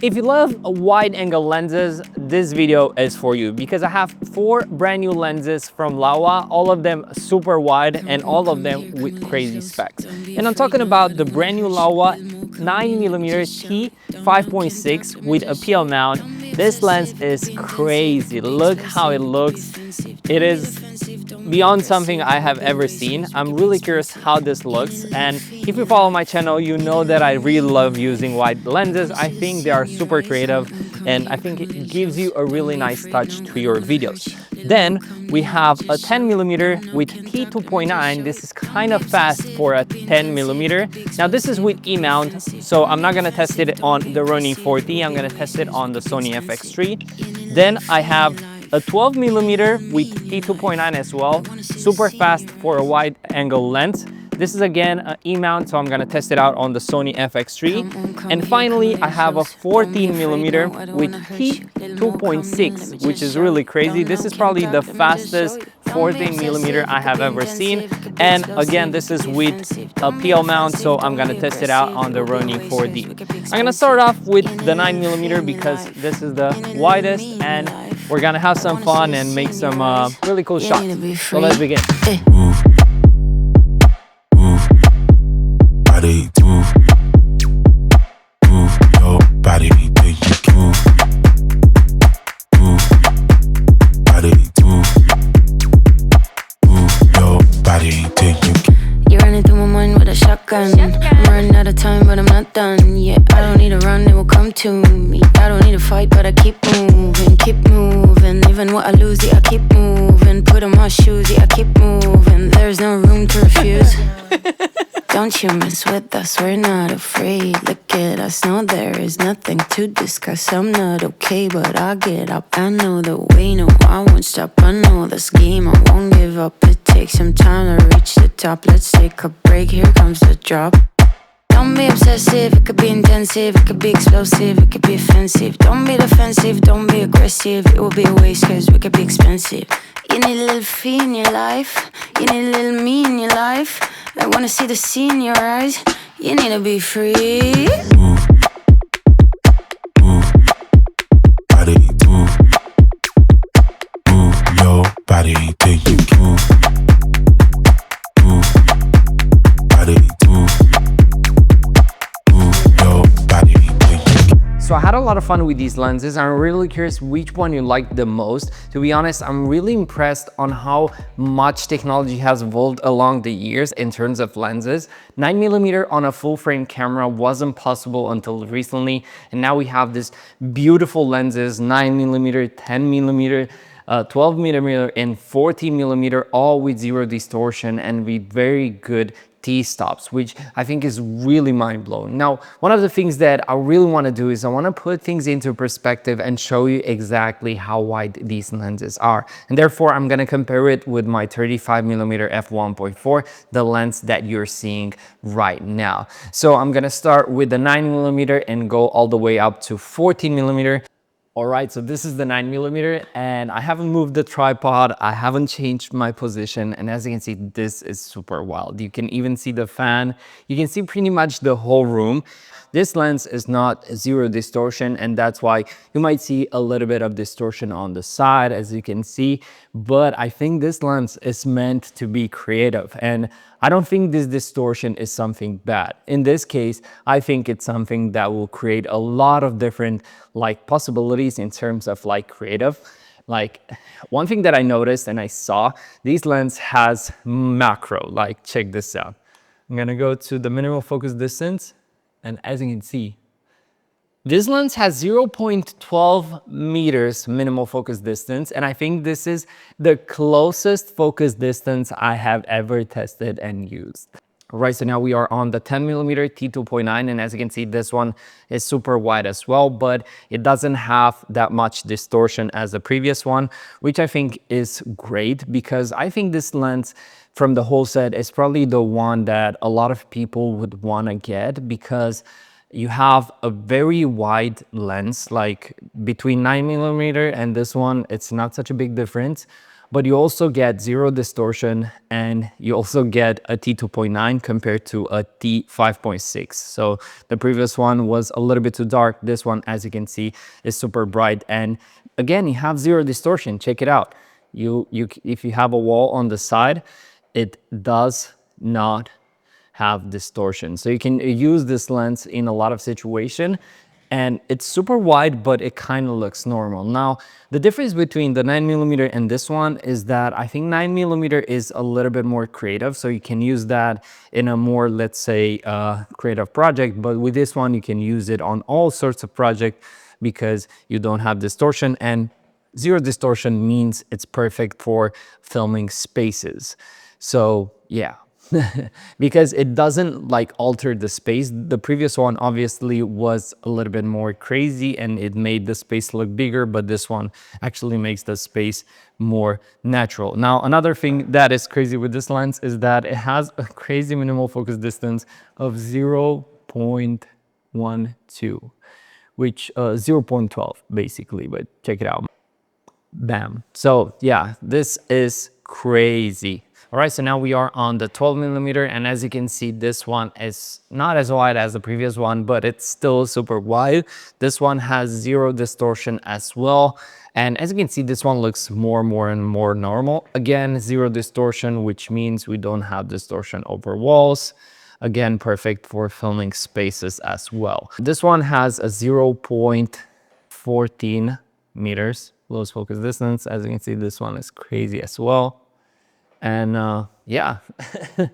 If you love wide angle lenses, this video is for you because I have 4 brand new lenses from Laowa, all of them super wide and all of them with crazy specs. And I'm talking about the brand new Laowa 9mm T 5.6 with a PL mount. This lens is crazy. Look how it looks. It is beyond something I have ever seen. I'm really curious how this looks, and if you follow my channel, you know that I really love using wide lenses. I think they are super creative and I think it gives you a really nice touch to your videos. Then we have a 10mm with T2.9. This is kind of fast for a 10mm. Now this is with E-mount, so I'm not gonna test it on the Ronin 40. I'm gonna test it on the Sony FX3. Then I have a 12mm with T2.9 as well, super fast for a wide angle lens. This is again an E-mount, so I'm gonna test it out on the Sony FX3. And finally, I have a 14mm with T2.6, which is really crazy. This is probably the fastest 14mm I have ever seen. And again, this is with a PL mount, so I'm gonna test it out on the Ronin 4D. I'm gonna start off with the 9mm because this is the widest, and we're gonna have some fun and make some really cool shots. So let's begin. Body, move your body, then you can move body, move your body, then you can. You're running through my mind with a shotgun. I'm running out of time, but I'm not done. Yeah, I don't need to run, it will come to me. I don't need to fight, but I keep moving, keep moving. Even what I lose, yeah, I keep moving. Put on my shoes, yeah, I keep moving. There's no room to refuse. Don't you mess with us, we're not afraid. Look at us, no, there is nothing to discuss. I'm not okay, but I'll get up. I know the way, no, I won't stop. I know this game, I won't give up. It takes some time to reach the top. Let's take a break, here comes the drop. Don't be obsessive, it could be intensive, it could be explosive, it could be offensive. Don't be defensive, don't be aggressive, it will be a waste cause we could be expensive. You need a little fee in your life, you need a little me in your life. I wanna see the sea in your eyes, you need to be free. Move body, move your body, then you can move body, move your body, then you can. So I had a lot of fun with these lenses. I'm really curious which one you like the most. To be honest, I'm really impressed on how much technology has evolved along the years in terms of lenses. 9mm on a full frame camera wasn't possible until recently, and now we have this beautiful lenses, 9mm, 10mm, 12mm and 14mm, all with zero distortion and with very good T-stops, which I think is really mind-blowing. Now, one of the things that I really want to do is I want to put things into perspective and show you exactly how wide these lenses are. And therefore, I'm going to compare it with my 35mm f1.4, the lens that you're seeing right now. So I'm going to start with the 9mm and go all the way up to 14mm. All right, so this is the 9mm and I haven't moved the tripod, I haven't changed my position, and as you can see, this is super wild. You can even see the fan, you can see pretty much the whole room. This lens is not zero distortion, and that's why you might see a little bit of distortion on the side, as you can see, but I think this lens is meant to be creative, and I don't think this distortion is something bad. In this case, I think it's something that will create a lot of different possibilities in terms of creative. One thing that I noticed and I saw, these lens has macro, check this out. I'm gonna go to the minimal focus distance, and as you can see, this lens has 0.12 meters minimal focus distance, and I think this is the closest focus distance I have ever tested and used. All right, so now we are on the 10mm T2.9, and as you can see, this one is super wide as well, but it doesn't have that much distortion as the previous one, which I think is great because I think this lens from the whole set is probably the one that a lot of people would want to get because you have a very wide lens, between 9mm and this one, it's not such a big difference. but you also get zero distortion, and you also get a T2.9 compared to a T5.6. So the previous one was a little bit too dark. This one, as you can see, is super bright. And again, you have zero distortion. Check it out. If you have a wall on the side, it does not have distortion. So you can use this lens in a lot of situations, and it's super wide, but it kind of looks normal. Now, the difference between the 9mm and this one is that I think 9mm is a little bit more creative, so you can use that in a more, let's say, creative project. But with this one, you can use it on all sorts of projects because you don't have distortion, and zero distortion means it's perfect for filming spaces. So yeah, because it doesn't like alter the space. The previous one obviously was a little bit more crazy and it made the space look bigger, but this one actually makes the space more natural. Now, another thing that is crazy with this lens is that it has a crazy minimal focus distance of 0.12, which 0.12 basically, but check it out. Bam. So yeah, this is crazy. All right, so now we are on the 12mm, and as you can see, this one is not as wide as the previous one, but it's still super wide. This one has zero distortion as well. And as you can see, this one looks more and more normal. Again, zero distortion, which means we don't have distortion over walls. Again, perfect for filming spaces as well. This one has a 0.14 meters close focus distance. As you can see, this one is crazy as well. And yeah,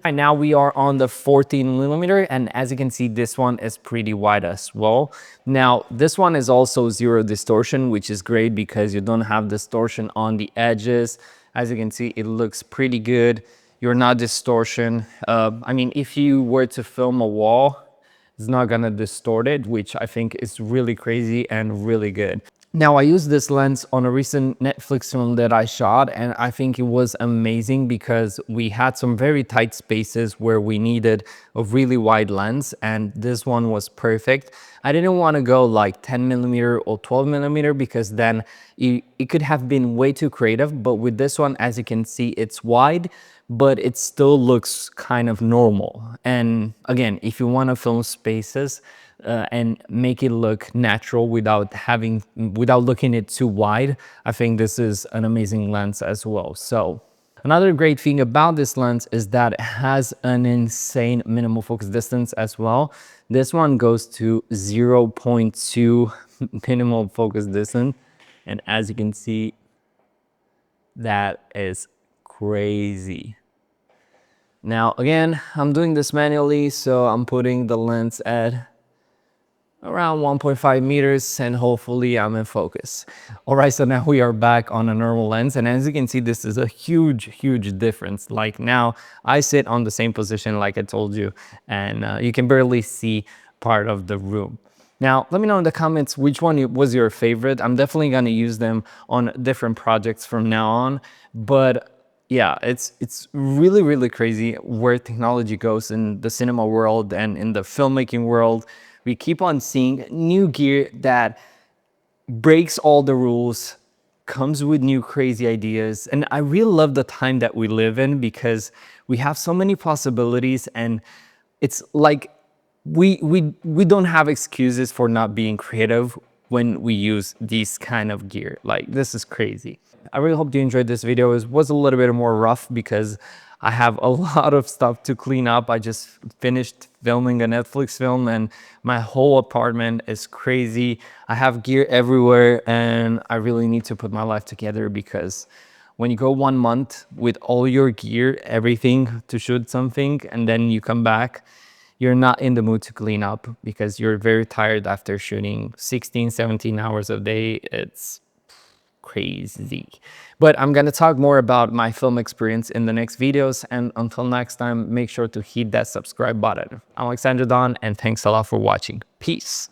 right now we are on the 14mm, and as you can see, this one is pretty wide as well. Now, this one is also zero distortion, which is great because you don't have distortion on the edges. As you can see, it looks pretty good. You're not distortion. I mean, if you were to film a wall, it's not gonna distort it, which I think is really crazy and really good. Now, I used this lens on a recent Netflix film that I shot, and I think it was amazing because we had some very tight spaces where we needed a really wide lens, and this one was perfect. I didn't want to go like 10mm or 12mm because then it could have been way too creative, but with this one, as you can see, it's wide, but it still looks kind of normal. And again, if you want to film spaces, and make it look natural without looking it too wide, I think this is an amazing lens as well. So another great thing about this lens is that it has an insane minimal focus distance as well. This one goes to 0.2 minimal focus distance, and as you can see, that is crazy. Now again, I'm doing this manually, so I'm putting the lens at around 1.5 meters, and hopefully I'm in focus. All right, so now we are back on a normal lens, and as you can see, this is a huge difference. Like now I sit on the same position like I told you, and you can barely see part of the room. Now, let me know in the comments which one was your favorite. I'm definitely gonna use them on different projects from now on, but yeah, it's really crazy where technology goes in the cinema world and in the filmmaking world. We keep on seeing new gear that breaks all the rules, comes with new crazy ideas. And I really love the time that we live in because we have so many possibilities, and it's like we don't have excuses for not being creative when we use these kind of gear. Like, this is crazy. I really hope you enjoyed this video. It was a little bit more rough because I have a lot of stuff to clean up. I just finished filming a Netflix film and my whole apartment is crazy. I have gear everywhere and I really need to put my life together because when you go 1 month with all your gear, everything to shoot something, and then you come back, you're not in the mood to clean up because you're very tired after shooting 16, 17 hours a day. It's crazy. But I'm gonna talk more about my film experience in the next videos, and until next time, make sure to hit that subscribe button. I'm Alexander Don, and thanks a lot for watching. Peace.